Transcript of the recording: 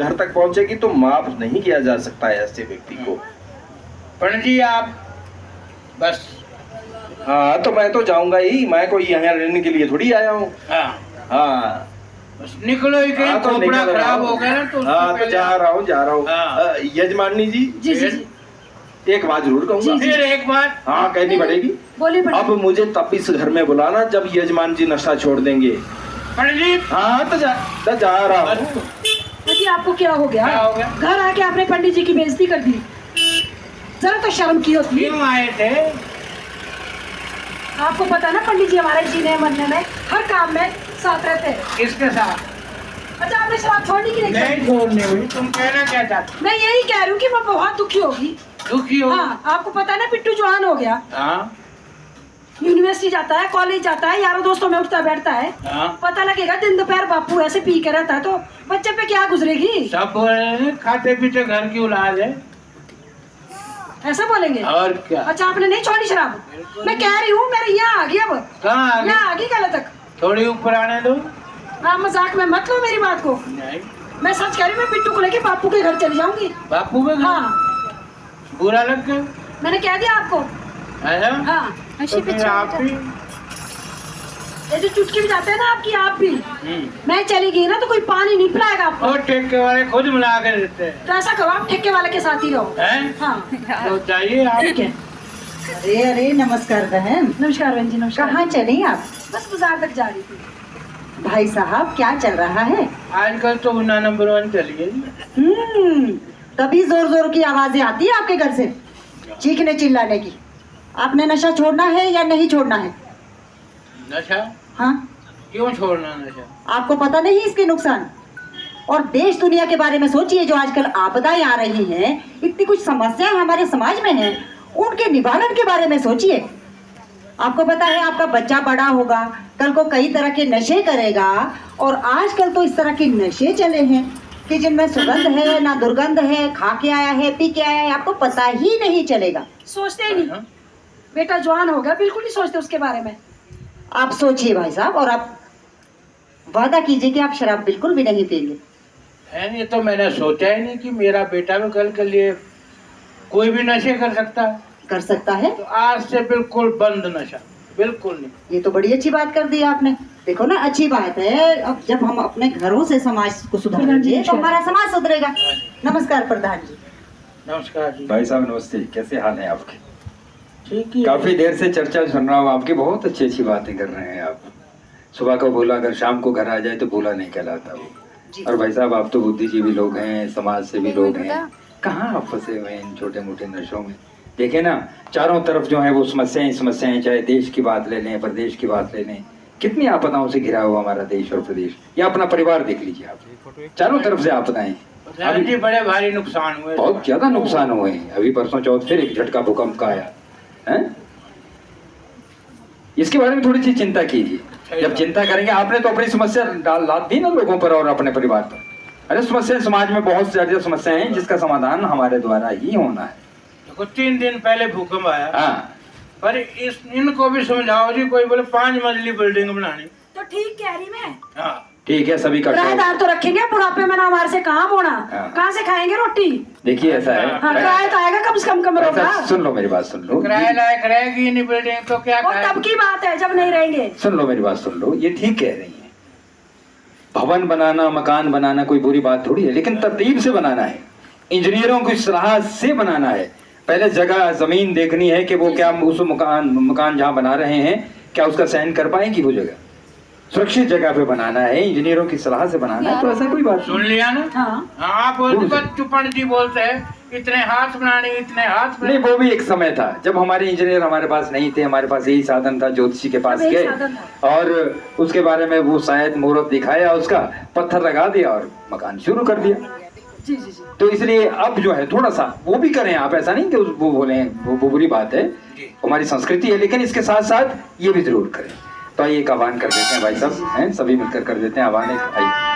घर तक पहुंचेगी तो माफ नहीं किया जा सकता है ऐसे व्यक्ति को। पंडित जी आप बस। हाँ तो मैं तो जाऊंगा ही, मैं कोई यहाँ रहने के लिए थोड़ी आया हूँ। हाँ हाँ बस निकलो ही, कहीं हाँ, तो खोपड़ा निकल रहा खराब हूँ। हो गया ना तो उससे हाँ तो पहले- जा रहा हूँ हाँ। यजमानी जी, जी जी जी एक बात जरूर कहूंगा। फिर एक बात। हाँ कहनी पड़ेगी। बोलिए पंडित अब मुझे तब इस घर में बुलाना जब यजमान जी नशा छोड़ देंगे। पंडित जी हाँ तो जा रहा हूँ। जी। आपको क्या हो गया? क्या हो गया? घर आके आपने पंडित जी की बेइज्जती कर दी, जरा तो शर्म की होती। क्यों आए थे? आपको पता ना पंडित जी हमारे जीने मरने में हर काम में साथ रहते हैं। किसके साथ? अच्छा आपने शराब छोड़ने की नहीं छोड़ने हुई, तुम कहना क्या चाहते? मैं यही कह रही हूँ कि मैं बहुत दुखी होगी। दुखी हो? हाँ आपको पता है ना पिट्टू जवान हो गया, हाँ यूनिवर्सिटी जाता है, कॉलेज जाता है, यारों दोस्तों में उठता बैठता है। हाँ। पता लगेगा दिन दोपहर बापू ऐसे पी के रहता है तो बच्चे पे क्या गुजरेगी? सब बोल रहे हैं खाते पीते घर की औलाद है। ऐसा बोलेंगे? और क्या? अच्छा आपने नहीं छोड़ी शराब? मैं कह रही हूँ मेरे यहाँ आ गई, अब कहाँ आ गई? यहाँ आ गई कल तक। थोड़ी ऊपर आने दो। आप मजाक में मत लो मेरी बात को। नहीं मैं सच कह रही हूँ, मैं पिट्टू को लेके बापू के घर चली जाऊंगी। बापू के घर? हाँ बुरा लग गया? मैंने कह दिया आपको। ऐसा? हाँ तो फिर आप भी। ये जो चुटकी भी जाते हैं ना आपकी, आप भी मैं चली गई ना तो कोई पानी नहीं पिलाएगा आपको। और ठेके वाले खुद मिला के देते हैं। तो ऐसा करो आप ठेके वाले के साथ ही रहो। हैं? हाँ तो चाहिए आप। ठीक है। अरे अरे नमस्कार बहन, नमस्कार बहन जी। नमस्कार। कहाँ चली आप? बस बाजार तक जा रही थी। भाई साहब क्या चल रहा है? आजकल तो गुना नंबर 1 चलिए। तभी जोर जोर की आवाजें आती है आपके घर से, चीखने चिल्लाने की। आपने नशा छोड़ना है या नहीं छोड़ना है? नशा? हाँ क्यों छोड़ना नशा? आपको पता नहीं इसके नुकसान? और देश दुनिया के बारे में सोचिए, जो आजकल आपदाएं आ रही हैं, इतनी कुछ समस्याएं हमारे समाज में हैं, उनके निवारण के बारे में सोचिए। आपको पता है आपका बच्चा बड़ा होगा, कल को कई तरह के नशे करेगा, और आजकल तो इस तरह के नशे चले हैं कि जिनमें सुगंध है ना दुर्गंध है, खा के आया है पी के आया है, आपको पता ही नहीं चलेगा। सोचते ही नहीं, बेटा जवान हो गया, बिल्कुल नहीं सोचते उसके बारे में। आप सोचिए भाई साहब, और आप वादा कीजिए कि आप शराब बिल्कुल भी नहीं पिएंगे। है ये तो मैंने सोचा ही नहीं कि मेरा बेटा भी कल के लिए कोई भी नशे कर सकता है। कर सकता है? तो आज से बिल्कुल बंद नशा, बिल्कुल नहीं। ये तो बड़ी अच्छी बात कर दी आपने। देखो ना, अच्छी बात है। अब जब हम अपने घरों से समाज को सुधारेंगे तो हमारा समाज सुधरेगा। नमस्कार प्रधान जी। नमस्कार जी। भाई साहब नमस्ते, कैसे हाल है आपके? ठीक है। काफी देर से चर्चा सुन रहा हूँ आपकी, बहुत अच्छी अच्छी बातें कर रहे हैं आप। सुबह को बोला अगर शाम को घर आ जाए तो बोला नहीं कहलाता वो। और भाई साहब आप तो बुद्धिजीवी लोग हैं, समाज से भी लोग हैं, कहाँ आप फंसे हुए हैं इन छोटे मोटे नशों में? देखे ना चारों तरफ जो है वो समस्याएं, चाहे देश की बात ले लें, प्रदेश की बात ले लें, कितनी आपदाओं से घिरा हुआ हमारा देश और प्रदेश। या अपना परिवार देख लीजिए आप, चारों तरफ से आपदाएं। प्रधान जी बड़े भारी नुकसान हुए। बहुत ज्यादा नुकसान हुए हैं। अभी परसों चौथ फिर एक झटका भूकंप का आया है। इसके बारे में थोड़ी सी चिंता कीजिए। जब चिंता करेंगे, आपने तो अपनी समस्या लाद दी ना लोगों पर और अपने परिवार पर। अरे समस्या समाज में बहुत ज्यादा समस्याएं हैं जिसका समाधान हमारे द्वारा ही होना है। देखो 3 दिन पहले भूकंप आया। हाँ पर इनको भी समझाओ जी, कोई बोले 5 मंजिली बिल्डिंग बनानी। तो ठीक कह रही मैं। हाँ ठीक है, सभी का किराएदार तो रखेंगे, बुढ़ापे में ना हमारे से कहाँ बोना, हाँ। कहाँ से खाएंगे रोटी? देखिए ऐसा है। हाँ किराया तो आएगा कम से कम कमरों का। ऐसा सुन लो मेरी बात, सुन लो। किराए लायक रहेगी नहीं बिल्डिंग तो क्या वो खाएगी? तब की बात है जब नहीं रहेंगे। सुन लो मेरी बात, सुन लो। ये ठीक कह रही है, भवन बनाना, मकान बनाना कोई बुरी बात थोड़ी है, लेकिन तरतीब से बनाना है, इंजीनियरों की सलाह से बनाना है। पहले जगह जमीन देखनी है कि वो क्या उस मकान जहाँ बना रहे हैं क्या उसका सहन कर पाएगी वो जगह। सुरक्षित जगह पे बनाना है, इंजीनियरों की सलाह से बनाना है, तो ऐसा कोई बात सुन लिया ना? हाँ हाँ चुपन जी बोलते हैं इतने हाथ बनाने, इतने हाथ नहीं। वो भी एक समय था जब हमारे इंजीनियर हमारे पास नहीं थे, हमारे पास यही साधन था, ज्योतिषी के पास अब यही गए साधन था। और उसके बारे में वो शायद मुहूर्त दिखाया, उसका पत्थर लगा दिया और मकान शुरू कर दिया। जी जी जी। तो इसलिए अब जो है थोड़ा सा वो भी करें आप, ऐसा नहीं कि वो बोले वो बुरी बात है, हमारी संस्कृति है, लेकिन इसके साथ साथ ये भी जरूर करें। तो आइए एक आह्वान कर देते हैं भाई साहब, हैं सभी मिलकर कर देते हैं आह्वान। आइए